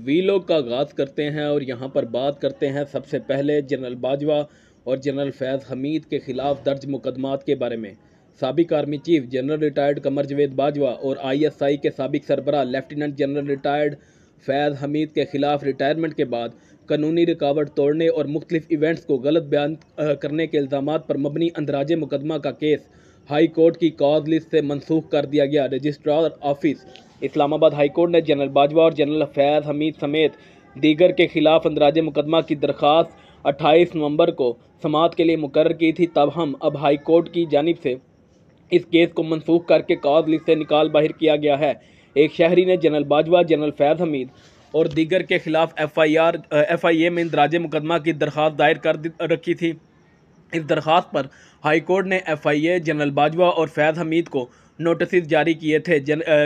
Vlog का आगाज़ करते हैं और यहाँ पर बात करते हैं सबसे पहले जनरल बाजवा और जनरल फैज़ हमीद के ख़िलाफ़ दर्ज मुकदमात के बारे में। साबिक आर्मी चीफ जनरल रिटायर्ड कमर जवेद बाजवा और ISI के साबिक सरबराह लेफ्टिनेंट जनरल रिटायर्ड फैज़ हमीद के ख़िलाफ़ रिटायरमेंट के बाद कानूनी रुकावट तोड़ने और मुख्तलिफ इवेंट्स को गलत बयान करने के इल्ज़ामात पर मबनी अंदराज मुकदमा का केस हाई कोर्ट की कॉज लिस्ट से मनसूख कर दिया गया। Registrar office Islamabad high court ने जनरल बाजवा और जनरल फैज़ हमीद समेत दीगर के खिलाफ अंदराज मुकदमा की दरख्वास्त 28 नवंबर को समाअत के लिए मुकर्रर की थी। तब हम अब हाई कोर्ट की जानिब से इस केस को मनसूख करके कॉज लिस्ट से निकाल बाहर किया गया है। एक शहरी ने जनरल बाजवा, जनरल फैज़ हमीद और दीगर के खिलाफ FIA में इंदराज मुकदमा की दरख्वास्त दायर कर रखी थी। इस दरख्वास्त पर हाई कोर्ट ने FIA, जनरल बाजवा और फैज़ हमीद को नोटिस जारी किए थे।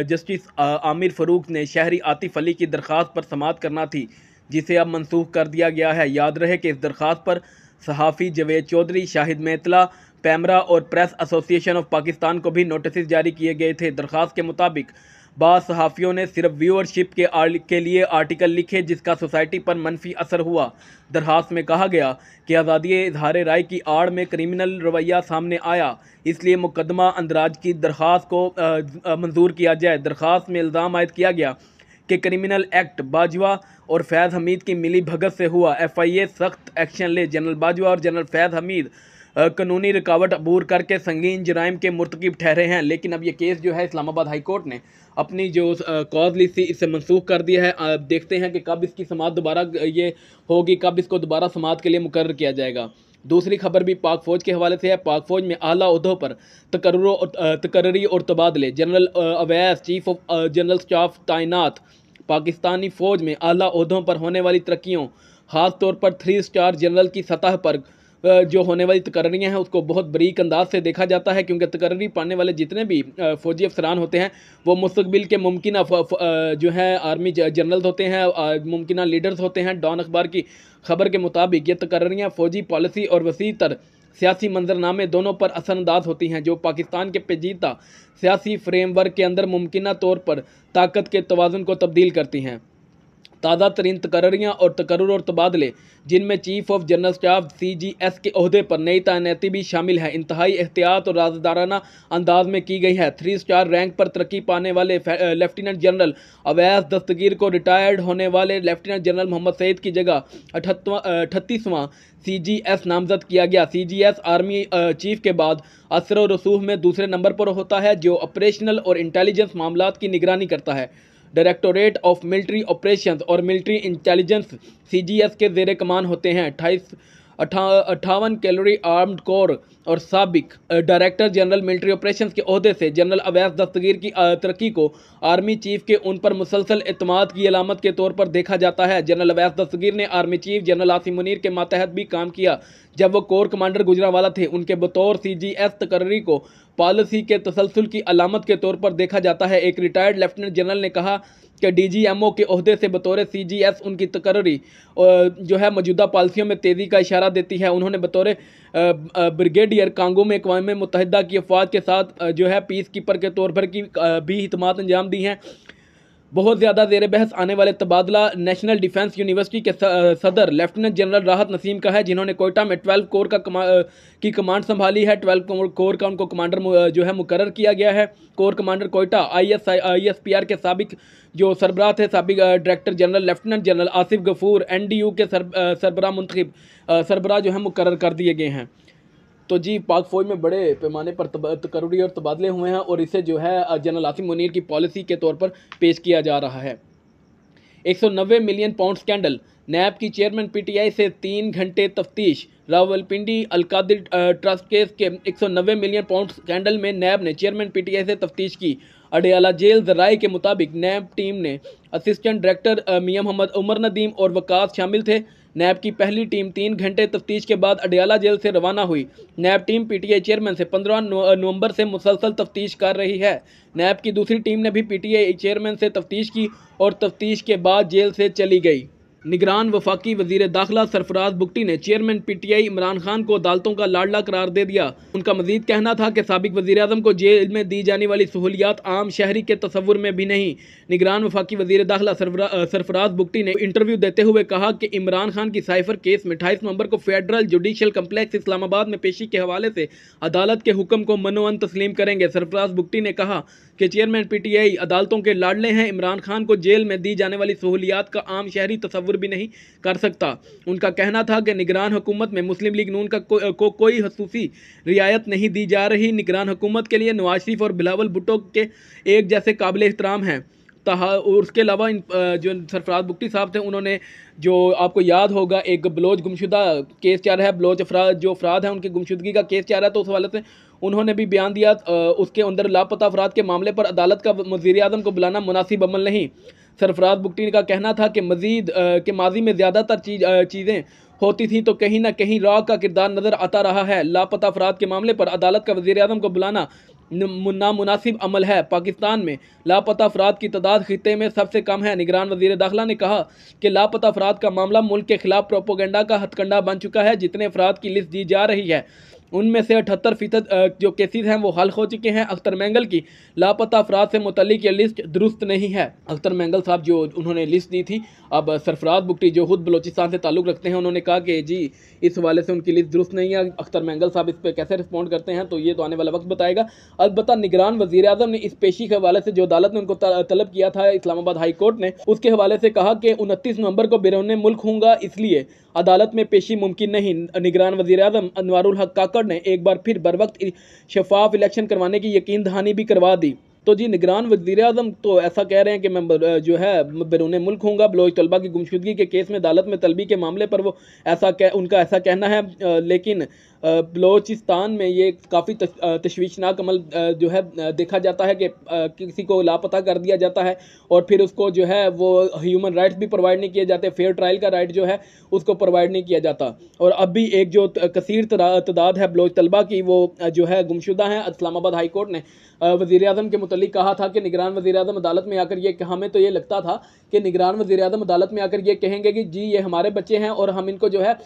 जस्टिस आमिर फ़ारूक ने शहरी आतिफ अली की दरख्वास्त पर समाअत करना थी, जिसे अब मनसूख कर दिया गया है। याद रहे कि इस दरख्वास्त पर सहाफ़ी जवेद चौधरी, शाहिद मेतला, पैमरा और प्रेस एसोसिएशन ऑफ पाकिस्तान को भी नोटिस जारी किए गए थे। दरख्वास्त के मुताबिक बाद सहाफ़ियों ने सिर्फ व्यूअरशिप के लिए आर्टिकल लिखे, जिसका सोसाइटी पर मनफी असर हुआ। दरख्वास्त में कहा गया कि आज़ादी इज़हार राय की आड़ में क्रिमिनल रवैया सामने आया, इसलिए मुकदमा अंदराज की दरख्वास्त को मंजूर किया जाए। दरख्वास्त में इल्ज़ाम आयद किया गया कि क्रिमिनल एक्ट बाजवा और फैज़ हमीद की मिली भगत से हुआ। FIA सख्त एक्शन ले। जनरल बाजवा और जनरल फैज़ हमीद कानूनी रुकावट अबूर करके संगीन जराइम के मुर्तकिब ठहरे हैं, लेकिन अब ये केस जो है इस्लामाबाद हाई कोर्ट ने अपनी जो कॉज लिस्ट थी इससे मनसूख कर दिया है। देखते हैं कि कब इसकी समाअत दोबारा ये होगी, कब इसको दोबारा समाअत के लिए मुकर्रर किया जाएगा। दूसरी खबर भी पाक फ़ौज के हवाले से है। पाक फ़ौज में आला ओहदों पर तकर्री और तबादले। General Awais, chief of general staff तैनात। पाकिस्तानी फ़ौज में आला ओहदों पर होने वाली तरक्कियों, ख़ास तौर पर 3 स्टार जनरल की सतह पर जो होने वाली तकर्रियाँ हैं उसको बहुत बरीक अंदाज से देखा जाता है, क्योंकि तकर्री पाने वाले जितने भी फ़ौजी अफसरान होते हैं वो मुस्तकबिल के मुमकिन जो है आर्मी जनरल्स होते हैं, मुमकिन लीडर्स होते हैं। डॉन अखबार की खबर के मुताबिक ये तकर्रियाँ फ़ौजी पॉलिसी और वसी तर सियासी मंजरनामे दोनों पर असरअंदाज होती हैं, जो पाकिस्तान के पेचीदा सियासी फ्रेमवर्क के अंदर मुमकिन तौर पर ताकत के तवाज़ुन को तब्दील करती हैं। ताज़ा तरीन तकर्रियाँ और तकर्रुर और तबादले, जिनमें chief of general staff CGS के ओहदे पर नई तैनाती भी शामिल है, इंतहाई एहतियात और राजदाराना अंदाज में की गई है। 3 स्टार रैंक पर तरक्की पाने वाले लेफ्टिनेंट जनरल अवैस दस्तगीर को रिटायर्ड होने वाले लेफ्टिनेंट जनरल मोहम्मद सईद की जगह 38वां CGS नामजद किया गया। CGS आर्मी चीफ के बाद असर और रसूख में दूसरे नंबर पर होता है, जो ऑपरेशनल और इंटेलिजेंस मामलात की निगरानी करता है। डायरेक्टोरेट ऑफ मिलिट्री ऑपरेशंस और मिलिट्री इंटेलिजेंस CGS के ज़ेर कमान होते हैं। 58 कैलोरी आर्म्ड कोर और साबिक डायरेक्टर जनरल मिलिट्री ऑपरेशंस के ओहदे से जनरल अवैस दस्तगीर की तरक्की को आर्मी चीफ के उन पर मुसलसल एतमाद की अलामत के तौर पर देखा जाता है। जनरल अवैस दस्तगीर ने army chief general Asim Munir के मातहत भी काम किया जब वो कोर कमांडर गुजरांवाला थे। उनके बतौर CGS तकर्री को पॉलिसी के तसलसल की अलामत के तौर पर देखा जाता है। एक रिटायर्ड लेफ्टिनेंट जनरल ने कहा कि DGMO के ओहदे से बतौर CGS उनकी तकर्री जो है मौजूदा पॉलिसियों में तेज़ी का इशारा देती है। उन्होंने बतौर ब्रिगेडियर कांगो में अक़वाम मुत्तहिदा की अफवाज के साथ जो है पीस कीपर के तौर पर की भी हिदमात अंजाम दी हैं। बहुत ज़्यादा ज़ेर बहस आने वाले तबादला नेशनल डिफेंस यूनिवर्सिटी के सदर लेफ्टिनेंट जनरल राहत नसीम का है, जिन्होंने कोयटा में 12 कोर की कमांड संभाली है। 12 कोर का उनको कमांडर जो है मुकर्रर किया गया है। कोर कमांडर कोयटा ISPR के साबिक जो सरबराह थे, साबिक director general lieutenant general Asif Ghafoor NDU के सरबराह मुंतखब सरबराह जो है मुकर्रर कर दिए गए हैं। तो जी, पाक फ़ौज में बड़े पैमाने पर तकर्री और तबादले हुए हैं और इसे जो है जनरल आसिम मुनीर की पॉलिसी के तौर पर पेश किया जा रहा है। 190 मिलियन पाउंड स्कैंडल। नैब की चेयरमैन PTI से 3 घंटे तफ्तीश। रावलपिंडी अलकादिर ट्रस्ट केस के 190 मिलियन पाउंड स्कैंडल में नैब ने चेयरमैन PTI से तफ्तीश की। अडयाला जेल ज़राए के मुताबिक नैब टीम में असिस्टेंट डायरेक्टर मियां मोहम्मद उमर नदीम और वकास शामिल थे। नैब की पहली टीम 3 घंटे तफ्तीश के बाद अडयाला जेल से रवाना हुई। नैब टीम PTI चेयरमैन से 15 नवंबर से मुसलसल तफ्तीश कर रही है। नैब की दूसरी टीम ने भी PTI चेयरमैन से तफ्तीश की और तफ्तीश के बाद जेल से चली गई। निगरान वफाकी वजीर दाखिला सरफराज बुगटी ने चेयरमैन पीटीआई इमरान खान को अदालतों का लाडला करार दे दिया। उनका मजीद कहना था कि साबिक वजीर आजम को जेल में दी जाने वाली सहूलियात आम शहरी के तस्वुर में भी नहीं। निगरान वफाकी वजीर दाखिला सरफराज बुगटी ने इंटरव्यू देते हुए कहा कि इमरान खान की साइफर केस में 28 नवंबर को फेडरल जुडिशल कम्प्लेक्स इस्लामाबाद में पेशी के हवाले से अदालत के हुक्म को मनोअन तस्लीम करेंगे। सरफराज बुगटी ने कहा कि चेयरमैन पीटीआई अदालतों के लाडले हैं। इमरान खान को जेल में दी जाने वाली सहूलियात का आम शहरी तस्वुर भी नहीं कर सकता। उनका कहना था कि निगरान हुकूमत में मुस्लिम लीग नून को कोई खसूसी रियायत नहीं दी जा रही। निगरान हुकूमत के लिए नवाज शरीफ और बिलावल भुट्टो के एक जैसे काबिल एहतराम हैं। उसके अलावा जो सरफराज बुगटी साहब थे, उन्होंने जो आपको याद होगा एक बलोच गुमशुदा केस चल रहा है, बलोच अफराद हैं उनकी गुमशुदगी का केस चल रहा है, तो उस हवाले से उन्होंने भी बयान दिया। उसके अंदर लापता अफराद के मामले पर अदालत का वज़ीर आज़म को बुलाना मुनासिब अमल नहीं। सरफराज बुगटी का कहना था कि माजी में ज़्यादातर चीज़ें होती थी तो कहीं ना कहीं रॉ का किरदार नज़र आता रहा है। लापता अफराद के मामले पर अदालत का वज़ीर आज़म को बुलाना नामुनासिब अमल है। पाकिस्तान में लापता अफराद की तादाद खित्ते में सबसे कम है। निगरान वज़ीर दाखिला ने कहा कि लापता अफराद का मामला मुल्क के खिलाफ प्रोपोगंडा का हथकंडा बन चुका है। जितने अफराद की लिस्ट दी जा रही है उनमें से 78% जो केसेस हैं वो हल हो चुके हैं। अख्तर मैंगल की लापता अफराद से मुतल्लिक ये लिस्ट दुरुस्त नहीं है। अख्तर मैंगल साहब जो उन्होंने लिस्ट दी थी, अब सरफराज बुगटी जो खुद बलोचिस्तान से ताल्लुक़ रखते हैं, उन्होंने कहा कि जी इस हवाले से उनकी लिस्ट दुरुस्त नहीं है। अख्तर मैंगल साहब इस पर कैसे रिस्पॉन्ड करते हैं तो ये तो आने वाला वक्त बताएगा। अलबत्ता निगरान वज़ीर आज़म ने इस पेशी के हवाले से जो अदालत ने उनको तलब किया था इस्लामाबाद हाई कोर्ट ने, उसके हवाले से कहा कि 29 नवंबर को बैरून मुल्क हूँगा, इसलिए अदालत में पेशी मुमकिन नहीं। निगरान वज़ीर आज़म अनवारुल हक काकड़ ने एक बार फिर बर वक्त शफाफ इलेक्शन करवाने की यकीन दहानी भी करवा दी। तो जी निगरान वज़ीर आज़म तो ऐसा कह रहे हैं कि मैं जो है बैरून मुल्क हूँगा। बलोच तलबा की गुमशुदगी के केस में अदालत में तलबी के मामले पर वो उनका ऐसा कहना है, लेकिन बलोचिस्तान में ये काफ़ी तशवीशनाक अमल जो है देखा जाता है कि किसी को लापता कर दिया जाता है और फिर उसको जो है वो ह्यूमन राइट्स भी प्रोवाइड नहीं किए जाते, फेयर ट्रायल का राइट जो है उसको प्रोवाइड नहीं किया जाता। और अब भी एक जो कसीर तादाद है बलोच तलबा की, वो जो है गुमशुदा हैं। इस्लामाबाद हाई कोर्ट ने वज़ीर आज़म के मुतल्लिक कहा था कि निगरान वज़ीर आज़म अदालत में आकर ये, हमें तो ये लगता था कि निगरान वज़ीर आज़म अदालत में आकर ये कहेंगे कि जी ये हमारे बच्चे हैं और हम इनको जो है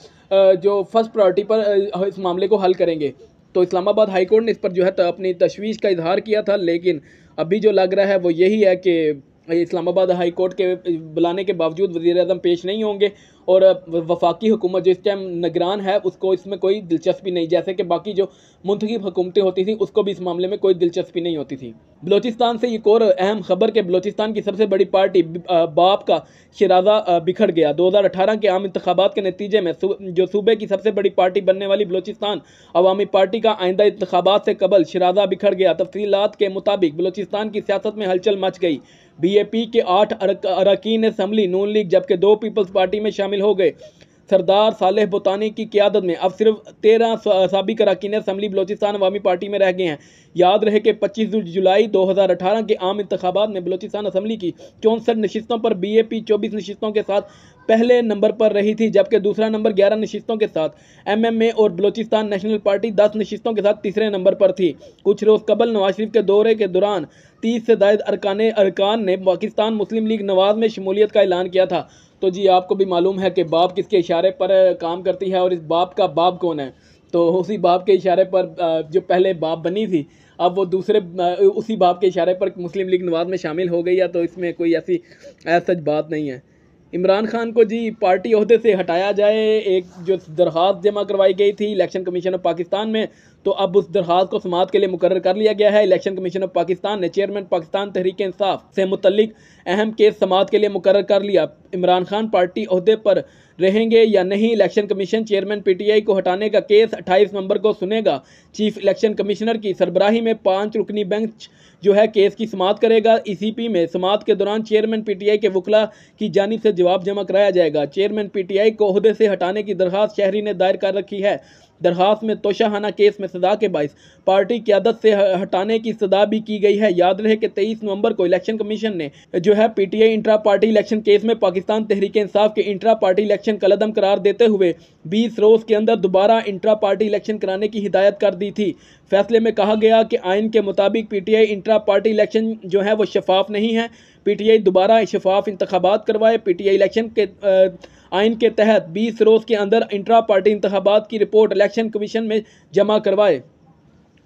जो फर्स्ट प्रायोरिटी पर इस मामले को हल करेंगे। तो इस्लामाबाद हाई कोर्ट ने इस पर जो है अपनी तशवीश का इजहार किया था, लेकिन अभी जो लग रहा है वो यही है कि इस्लामाबाद हाई कोर्ट के बुलाने के बावजूद वज़ीर आज़म पेश नहीं होंगे और वफाकी हुकूमत जो इस टाइम निगरान है उसको इसमें कोई दिलचस्पी नहीं, जैसे कि बाकी जो मुंतखब हुकूमतें होती थी उसको भी इस मामले में कोई दिलचस्पी नहीं होती थी। बलोचिस्तान से एक और अहम खबर के बलोचिस्तान की सबसे बड़ी पार्टी बाप का शराजा बिखर गया। 2018 के आम इंतखाबात के नतीजे में जो सूबे की सबसे बड़ी पार्टी बनने वाली बलोचिस्तान अवामी पार्टी का आइंदा इंतखाबात से कबल शराजा बिखर गया। तफसीलात के मुताबिक बलोचिस्तान की सियासत में हलचल मच गई। BAP के 8 अरकान असम्बली नून लीग जबकि 2 पीपल्स पार्टी में शामिल हो गए। सरदार सालेह बुतानी की क़यादत में अब सिर्फ 13 साबिक अरकान असम्बली बलोचिस्तान अवामी पार्टी में रह गए हैं। याद रहे कि 25 जुलाई 2018 के आम इंतखाबात में बलोचिस्तान असम्बली की 64 नशिस्तों पर BAP 24 नशिस्तों के साथ पहले नंबर पर रही थी, जबकि दूसरा नंबर 11 नशिस्तों के साथ MMA और बलोचिस्तान नेशनल पार्टी 10 नशिस्तों के साथ तीसरे नंबर पर थी। कुछ रोज़ कबल नवाज शरीफ के दौरे के दौरान 30 से ज़ायद अरकान ने पाकिस्तान मुस्लिम लीग नवाज में शमूलियत का ऐलान किया था। तो जी आपको भी मालूम है कि बाप किसके इशारे पर काम करती है और इस बाप का बाप कौन है। तो उसी बाप के इशारे पर जो पहले बाप बनी थी, अब वो दूसरे उसी बाप के इशारे पर मुस्लिम लीग नवाज में शामिल हो गई है। तो इसमें कोई ऐसी सच बात नहीं है। इमरान खान को जी पार्टी ओहदे से हटाया जाए, एक जो दरख्वास्त जमा करवाई गई थी इलेक्शन कमीशन ऑफ पाकिस्तान में, तो अब उस दरख्वास्त को समाअत के लिए मुकर्रर कर लिया गया है। इलेक्शन कमीशन ऑफ पाकिस्तान ने चेयरमैन पाकिस्तान तहरीक इंसाफ से मुतल्लिक अहम केस समाअत के लिए मुकर्रर कर लिया। इमरान खान पार्टी ओहदे पर रहेंगे या नहीं, इलेक्शन कमीशन चेयरमैन PTI को हटाने का केस 28 नवंबर को सुनेगा। चीफ इलेक्शन कमिश्नर की सरबराही में 5 रुकनी बेंच जो है केस की समाअत करेगा। ECP में समाअत के दौरान चेयरमैन PTI के वकला की जानिब से जवाब जमा कराया जाएगा। चेयरमैन PTI को ओहदे से हटाने की दरख्वास्त शहरी ने दायर कर रखी है। दरखास्त में तोशाखाना केस में सजा के बाइस पार्टी क़यादत से हटाने की सजा भी की गई है। याद रहे कि 23 नवंबर को इलेक्शन कमीशन ने जो है PTI intra party election case में पाकिस्तान तहरीक इंसाफ के इंट्रा पार्टी इलेक्शन कलअदम करार देते हुए 20 रोज़ के अंदर दोबारा इंट्रा पार्टी इलेक्शन कराने की हिदायत कर दी थी। फैसले में कहा गया कि आइन के मुताबिक पीटीआई इंट्रा पार्टी इलेक्शन जो है वो शफाफ नहीं है। पीटीआई दोबारा शफाफ इंतखाबात करवाए। पीटीआई इलेक्शन के आइन के तहत 20 रोज़ के अंदर इंट्रा पार्टी इंतखाबात की रिपोर्ट इलेक्शन कमीशन में जमा करवाए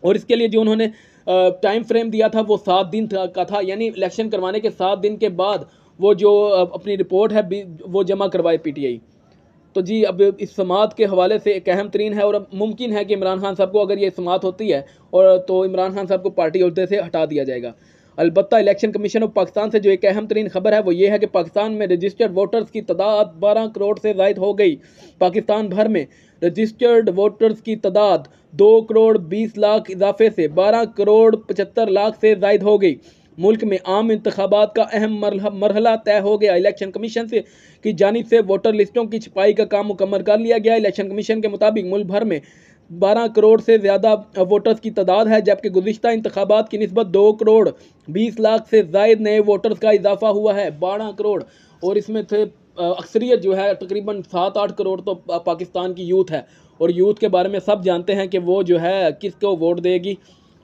और इसके लिए जो उन्होंने टाइम फ्रेम दिया था वो 7 दिन का था, यानी इलेक्शन करवाने के 7 दिन के बाद वो जो अपनी रिपोर्ट है वो जमा करवाए पीटीआई। तो जी अब इस समात के हवाले से एक अहम तरीन है और अब मुमकिन है कि इमरान खान साहब को अगर ये समात होती है और तो इमरान खान साहब को पार्टी ओहदे से हटा दिया जाएगा। अलबत्ता इलेक्शन कमीशन ऑफ पाकिस्तान से जो एक अहम तरीन खबर है वो ये है कि पाकिस्तान में रजिस्टर्ड वोटर्स की तादाद 12 करोड़ से ज़ायद हो गई। पाकिस्तान भर में रजिस्टर्ड वोटर्स की तादाद 2 करोड़ 20 लाख इजाफे से 12 करोड़ 75 लाख से ज़ायद हो गई। मुल्क में आम इंतखाबात का अहम मरहला तय हो गया। इलेक्शन कमीशन से की जानिब से वोटर लिस्टों की छपाई का काम मुकम्मल कर लिया गया। इलेक्शन कमीशन के मुताबिक मुल्क भर में 12 करोड़ से ज़्यादा वोटर्स की तादाद है, जबकि गुज़िश्ता इंतखाबात की निस्बत 2 करोड़ 20 लाख से ज़ायद नए वोटर्स का इजाफा हुआ है। 12 करोड़ और इसमें थे अक्सरियत जो है तकरीबन 7-8 करोड़ तो पाकिस्तान की यूथ है और यूथ के बारे में सब जानते हैं कि वो जो है किसको वोट देगी।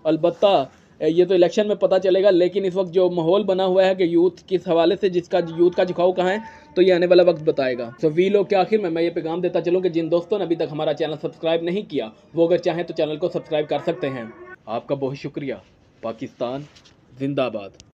अलबत्ता ये तो इलेक्शन में पता चलेगा, लेकिन इस वक्त जो माहौल बना हुआ है कि यूथ किस हवाले से जिसका यूथ का झुकाव कहाँ है तो ये आने वाला वक्त बताएगा। तो वी लोग के आखिर में मैं ये पैगाम देता चलूँ कि जिन दोस्तों ने अभी तक हमारा चैनल सब्सक्राइब नहीं किया वो अगर चाहें तो चैनल को सब्सक्राइब कर सकते हैं। आपका बहुत शुक्रिया। पाकिस्तान जिंदाबाद।